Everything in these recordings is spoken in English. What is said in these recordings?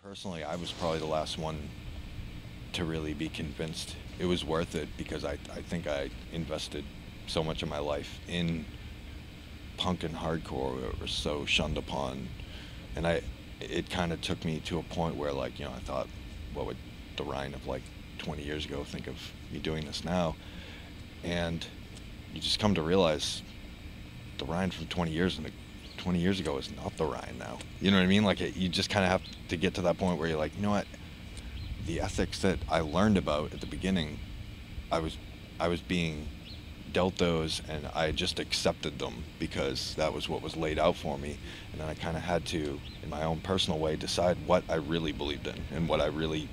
Personally, I was probably the last one to really be convinced it was worth it because I think I invested so much of my life in punk and hardcore where it was so shunned upon. And it kind of took me to a point where, like, I thought, what would the Ryan of like 20 years ago think of me doing this now? And you just come to realize the Ryan from 20 years ago is not the Ryan now. You know what I mean? Like, you just kind of have to get to that point where you're like, you know what? The ethics that I learned about at the beginning, I was being dealt those, and I just accepted them because that was what was laid out for me. And then I kind of had to, in my own personal way, decide what I really believed in and what I really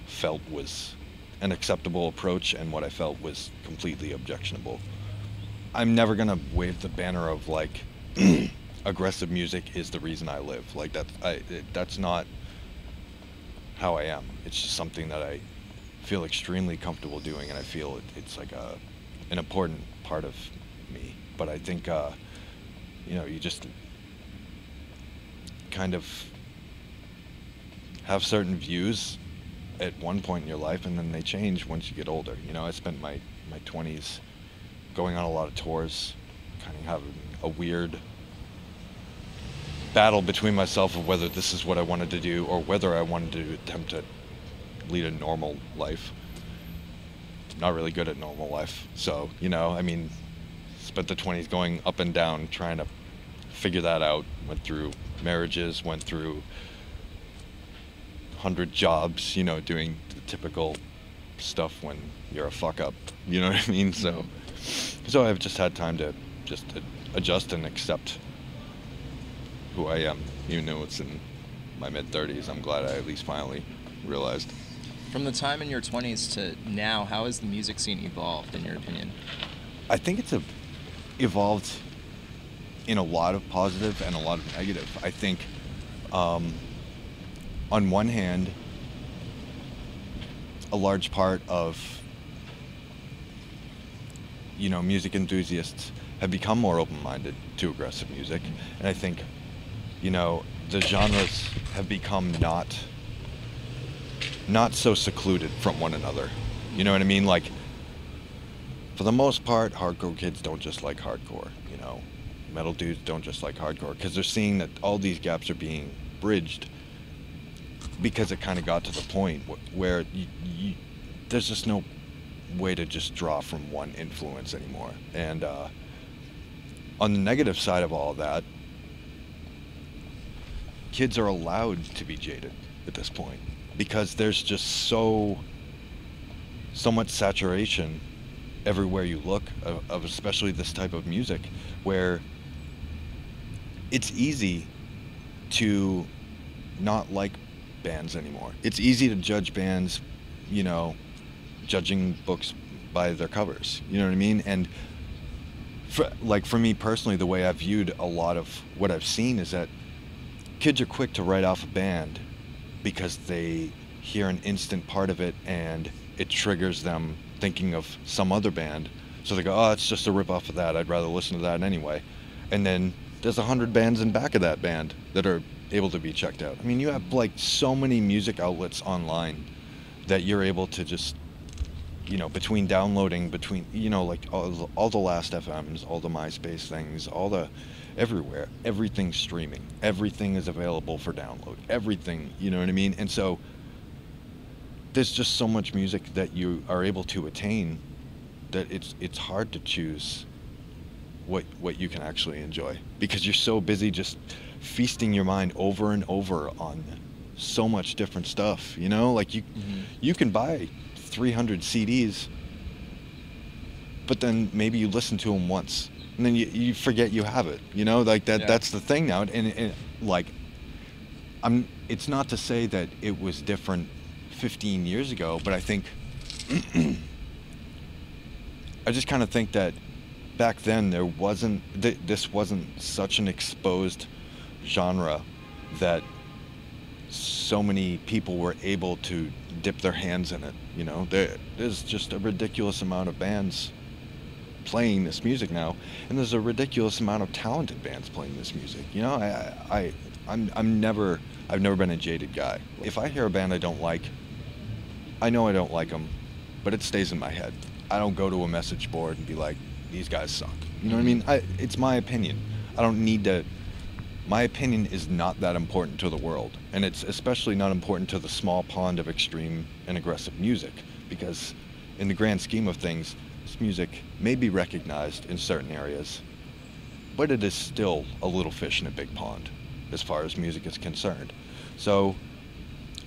felt was an acceptable approach and what I felt was completely objectionable. I'm never gonna wave the banner of like aggressive music is the reason I live. Like that's not how I am. It's just something that I feel extremely comfortable doing, and I feel it's like an important part of me. But I think you just kind of have certain views at one point in your life, and then they change once you get older. I spent my 20s going on a lot of tours, kind of having a weird battle between myself of whether this is what I wanted to do or whether I wanted to attempt to lead a normal life. Not really good at normal life. So, spent the 20s going up and down trying to figure that out. Went through marriages, went through 100 jobs, doing the typical stuff when you're a fuck up. You know what I mean? So I've just had time to just adjust and accept who I am, even though it's in my mid-30s. I'm glad I at least finally realized. From the time in your 20s to now, how has the music scene evolved, in your opinion? I think it's evolved in a lot of positive and a lot of negative. I think, on one hand, a large part of, music enthusiasts have become more open-minded to aggressive music. And I think, the genres have become not so secluded from one another. You know what I mean? Like, for the most part, hardcore kids don't just like hardcore, metal dudes don't just like hardcore, because they're seeing that all these gaps are being bridged because it kind of got to the point where there's just no way to just draw from one influence anymore. And on the negative side of all that, kids are allowed to be jaded at this point because there's just so much saturation everywhere you look of especially this type of music, where it's easy to not like bands anymore. It's easy to judge bands, judging books by their covers. You know what I mean? And for me personally, the way I've viewed a lot of what I've seen is that kids are quick to write off a band because they hear an instant part of it and it triggers them thinking of some other band. So they go, oh, it's just a rip-off of that. I'd rather listen to that anyway. And then there's 100 bands in back of that band that are able to be checked out. I mean, you have like so many music outlets online that you're able to just, between downloading, like all the last FMs, all the MySpace things, everywhere, everything's streaming. Everything is available for download. Everything, you know what I mean? And so there's just so much music that you are able to attain that it's hard to choose what you can actually enjoy, because you're so busy just feasting your mind over and over on so much different stuff. Like you can buy 300 CDs, but then maybe you listen to them once and then you forget you have it. Like that. Yeah. That's the thing now. And like, it's not to say that it was different 15 years ago, but I think I just kind of think that back then there wasn't this wasn't such an exposed genre that so many people were able to dip their hands in it. There's just a ridiculous amount of bands playing this music now, and there's a ridiculous amount of talented bands playing this music. I've never been a jaded guy. If I hear a band I don't like, I know I don't like them, but it stays in my head. I don't go to a message board and be like, these guys suck. You know what I mean? It's my opinion. I don't need to. My opinion is not that important to the world, and it's especially not important to the small pond of extreme and aggressive music, because in the grand scheme of things, this music may be recognized in certain areas, but it is still a little fish in a big pond as far as music is concerned. So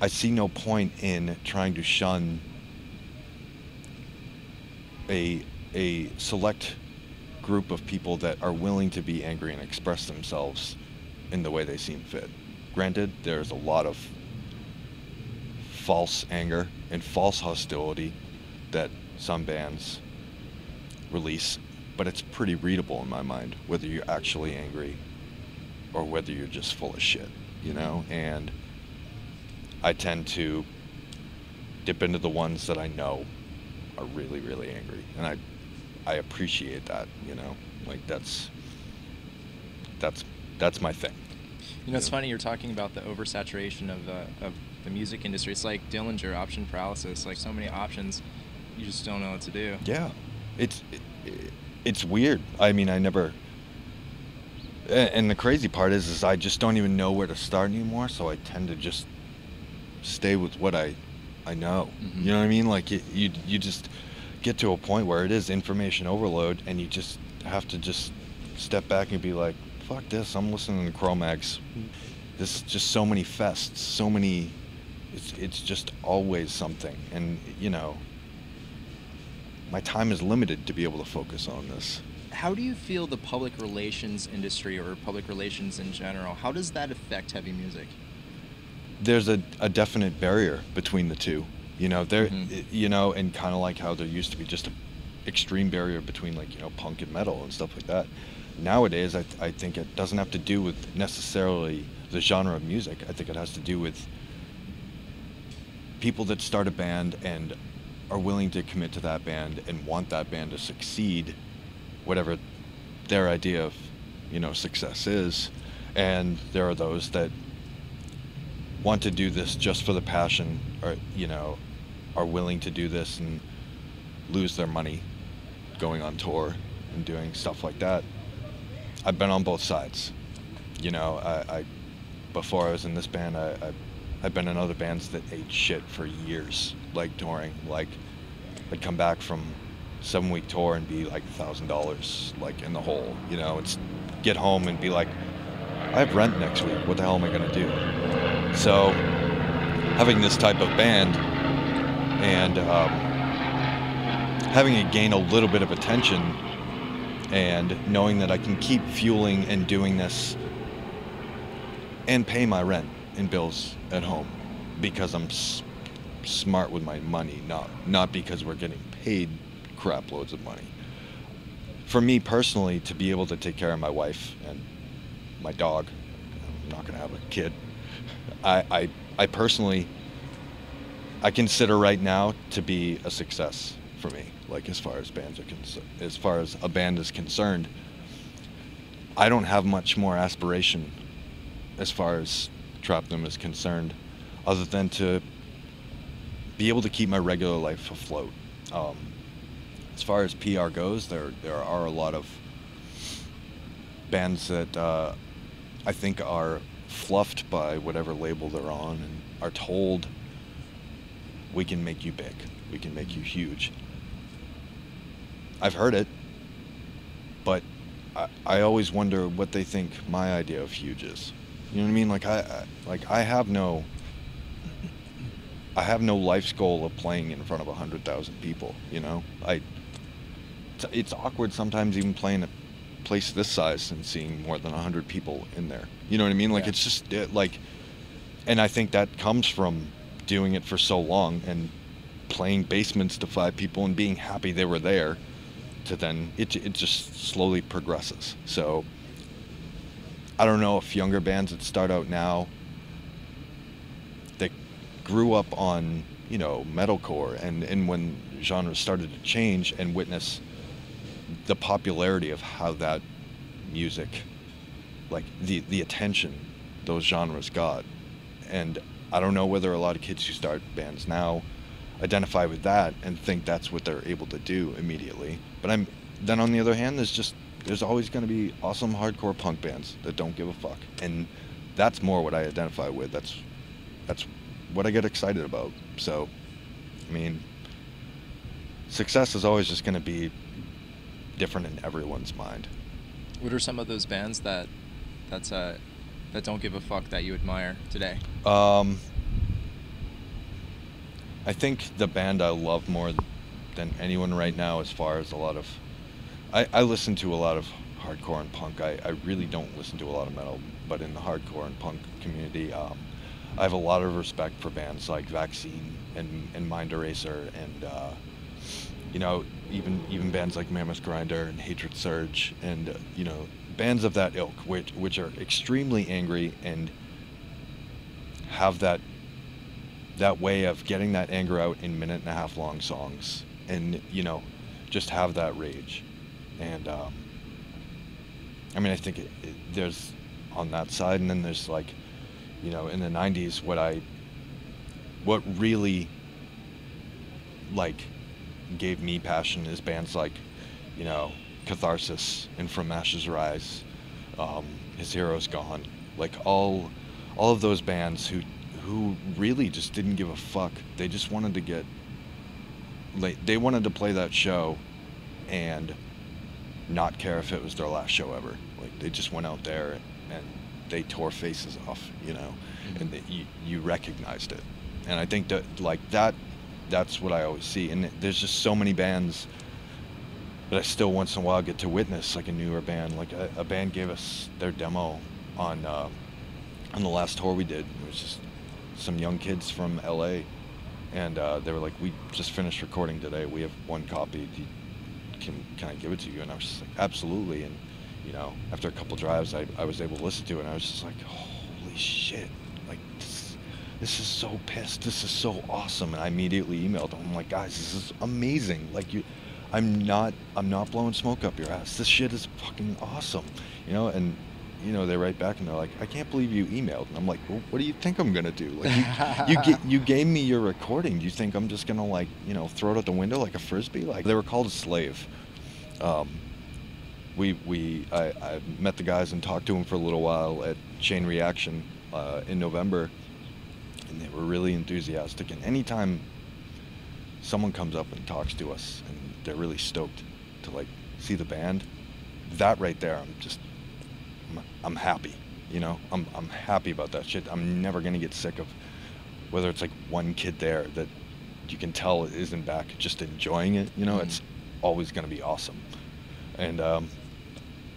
I see no point in trying to shun a select group of people that are willing to be angry and express themselves in the way they seem fit. Granted, there's a lot of false anger and false hostility that some bands release, but it's pretty readable in my mind, whether you're actually angry or whether you're just full of shit, you know? And I tend to dip into the ones that I know are really, really angry, and I appreciate that, you know? Like, that's my thing. You know, it's funny you're talking about the oversaturation of the music industry. It's like Dillinger, option paralysis. Like, so many options, you just don't know what to do. Yeah, it's weird. I mean, I never. And the crazy part is I just don't even know where to start anymore. So I tend to just stay with what I know. Mm-hmm. You know what I mean? Like, you just get to a point where it is information overload, and you just have to just step back and be like, fuck this, I'm listening to Cro-Mags. There's just so many fests, so many, it's just always something. And, you know, my time is limited to be able to focus on this. How do you feel the public relations industry, or public relations in general, how does that affect heavy music? There's a definite barrier between the two. You know, you know, and kind of like how there used to be just an extreme barrier between, like, you know, punk and metal and stuff like that. Nowadays, I think it doesn't have to do with necessarily the genre of music. I think it has to do with people that start a band and are willing to commit to that band and want that band to succeed, whatever their idea of, you know, success is. And there are those that want to do this just for the passion, or, you know, are willing to do this and lose their money going on tour and doing stuff like that. I've been on both sides. You know, I before I was in this band, I've been in other bands that ate shit for years, like touring. Like, I'd come back from 7-week tour and be like $1,000 like in the hole. You know, it's get home and be like, I have rent next week. What the hell am I gonna do? So having this type of band and having it gain a little bit of attention, and knowing that I can keep fueling and doing this and pay my rent and bills at home because I'm smart with my money, not because we're getting paid crap loads of money. For me personally, to be able to take care of my wife and my dog, I'm not gonna have a kid. I personally, I consider right now to be a success for me. Like, as far as bands are as far as a band is concerned, I don't have much more aspiration as far as Trapdom is concerned, other than to be able to keep my regular life afloat. As far as PR goes, there are a lot of bands that I think are fluffed by whatever label they're on and are told, we can make you big, we can make you huge. I've heard it, but I always wonder what they think my idea of huge is. You know what I mean? I have no life's goal of playing in front of 100,000 people. You know, it's awkward sometimes even playing a place this size and seeing more than 100 people in there. You know what I mean? Like, yeah. It's just like, and I think that comes from doing it for so long and playing basements to 5 people and being happy they were there, to then it just slowly progresses. So I don't know if younger bands that start out now that grew up on, you know, metalcore and when genres started to change and witness the popularity of how that music, like the attention those genres got. And I don't know whether a lot of kids who start bands now identify with that and think that's what they're able to do immediately. But then on the other hand, there's always going to be awesome hardcore punk bands that don't give a fuck, and that's more what I identify with. That's what I get excited about. So, I mean, success is always just going to be different in everyone's mind. What are some of those bands that don't give a fuck that you admire today? I think the band I love more than anyone right now, as far as a lot of, I listen to a lot of hardcore and punk. I really don't listen to a lot of metal, but in the hardcore and punk community, I have a lot of respect for bands like Vaccine and Mind Eraser, and you know, even bands like Mammoth Grinder and Hatred Surge, and you know, bands of that ilk, which are extremely angry and have that way of getting that anger out in 1.5-minute long songs, and you know, just have that rage. And I mean, I think there's on that side, and then there's like, you know, in the 90s, what really like gave me passion is bands like, you know, Catharsis and From Ashes Rise, His Hero's Gone, like all of those bands who really just didn't give a fuck. They just wanted to get, like, they wanted to play that show and not care if it was their last show ever. Like, they just went out there and they tore faces off, you know, and you recognized it. And I think that, like, that's what I always see. And there's just so many bands that I still once in a while get to witness, like a newer band. Like a band gave us their demo on the last tour we did. It was just some young kids from LA, and they were like, "We just finished recording today. We have one copy. Can I give it to you?" And I was just like, "Absolutely." And you know, after a couple drives, I was able to listen to it, and I was just like, "Holy shit! Like this is so pissed. This is so awesome!" And I immediately emailed them. I'm like, "Guys, this is amazing. Like I'm not blowing smoke up your ass. This shit is fucking awesome." You know, and you know, they write back and they're like, "I can't believe you emailed." And I'm like, "Well, what do you think I'm gonna do? Like, you gave me your recording. Do you think I'm just gonna, like, you know, throw it out the window like a frisbee?" Like, they were called a Slave. I met the guys and talked to them for a little while at Chain Reaction in November, and they were really enthusiastic. And anytime someone comes up and talks to us and they're really stoked to, like, see the band, that right there, I'm happy, you know. I'm happy about that shit. I'm never gonna get sick of whether it's like one kid there that you can tell isn't back just enjoying it, you know. It's always gonna be awesome. And no,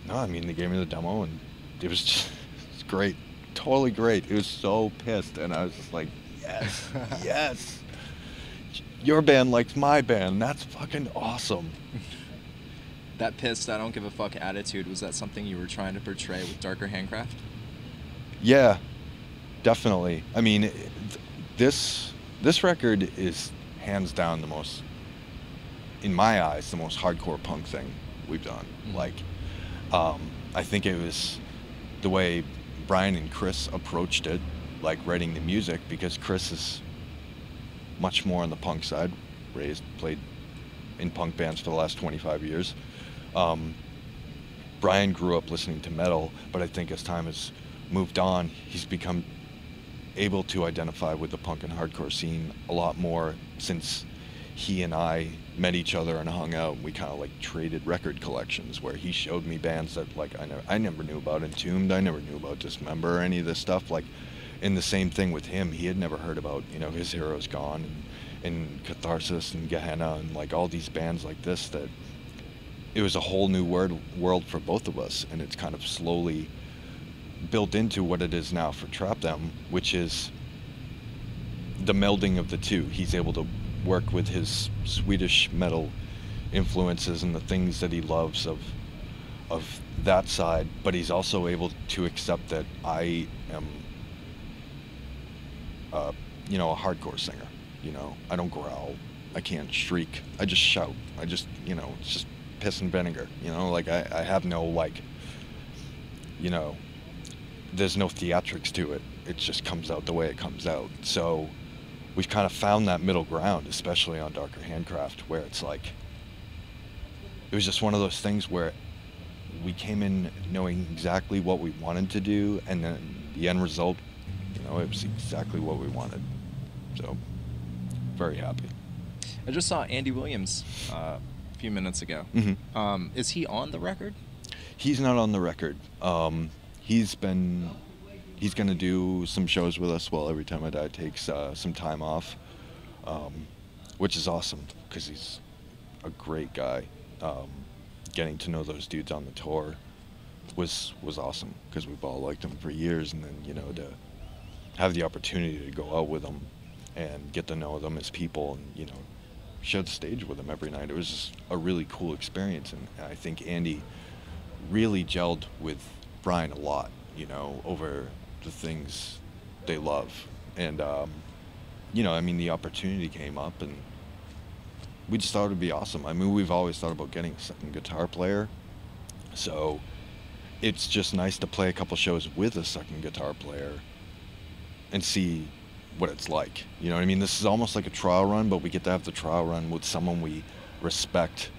I mean, they gave me the demo and it was just, it's great, totally great. It was so pissed, and I was just like, yes, yes, your band likes my band. That's fucking awesome. That pissed, I don't give a fuck attitude, was that something you were trying to portray with Darker Handcraft? Yeah, definitely. I mean, this record is hands down the most, in my eyes, the most hardcore punk thing we've done. Like, I think it was the way Brian and Chris approached it, like writing the music, because Chris is much more on the punk side, played in punk bands for the last 25 years. Brian grew up listening to metal, but I think as time has moved on, he's become able to identify with the punk and hardcore scene a lot more since he and I met each other and hung out. We kind of like traded record collections where he showed me bands that, like, I never knew about. Entombed, I never knew about Dismember or any of this stuff. Like, and the same thing with him. He had never heard about, you know, His Hero's Gone and Catharsis and Gehenna and like all these bands like this, that it was a whole new world for both of us. And it's kind of slowly built into what it is now for Trap Them, which is the melding of the two. He's able to work with his Swedish metal influences and the things that he loves of that side, but he's also able to accept that I am you know, a hardcore singer. You know, I don't growl, I can't shriek, I just shout. I just, you know, it's just piss and vinegar, you know. Like, I have no, like, you know, there's no theatrics to it. It just comes out the way it comes out. So we've kind of found that middle ground, especially on Darker Handcraft, where it's like, it was just one of those things where we came in knowing exactly what we wanted to do, and then the end result, you know, it was exactly what we wanted. So, very happy. I just saw Andy Williams a few minutes ago. Mm-hmm. Is he on the record? He's not on the record. He's going to do some shows with us while Every Time I Die takes some time off, which is awesome because he's a great guy. Getting to know those dudes on the tour was awesome because we've all liked them for years, and then, you know, to have the opportunity to go out with them and get to know them as people and, you know, share the stage with them every night. It was just a really cool experience, and I think Andy really gelled with Brian a lot, you know, over the things they love. And, you know, I mean, the opportunity came up, and we just thought it would be awesome. I mean, we've always thought about getting a second guitar player, so it's just nice to play a couple shows with a second guitar player and see what it's like. You know what I mean? This is almost like a trial run, but we get to have the trial run with someone we respect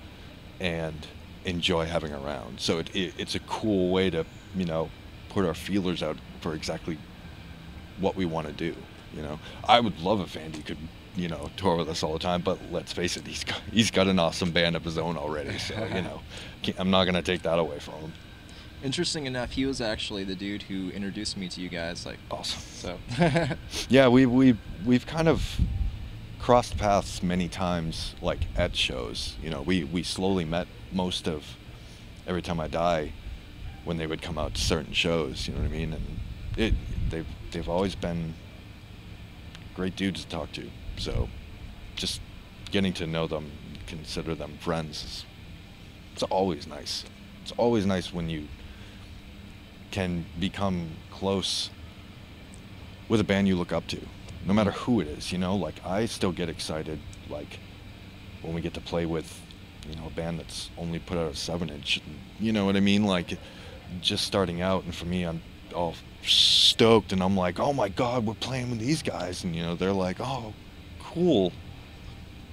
and enjoy having around. So it's a cool way to, you know, put our feelers out for exactly what we want to do. You know, I would love if Andy could, you know, tour with us all the time, but let's face it, he's got an awesome band of his own already, so, you know, I'm not going to take that away from him. Interesting enough, he was actually the dude who introduced me to you guys. Like, awesome. So, yeah, we've kind of crossed paths many times, like at shows. You know, we slowly met most of Every Time I Die when they would come out to certain shows. You know what I mean? And they've always been great dudes to talk to. So, just getting to know them, consider them friends, it's always nice. It's always nice when you can become close with a band you look up to, no matter who it is, you know? Like, I still get excited, like, when we get to play with, you know, a band that's only put out a 7-inch, you know what I mean? Like, just starting out, and for me, I'm all stoked, and I'm like, oh my God, we're playing with these guys, and, you know, they're like, oh, cool.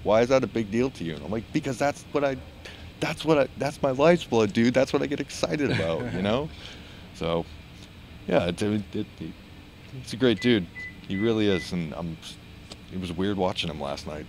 Why is that a big deal to you? And I'm like, because that's my life's blood, dude. That's what I get excited about, you know? So, yeah, it's a great dude. He really is, and it was weird watching him last night.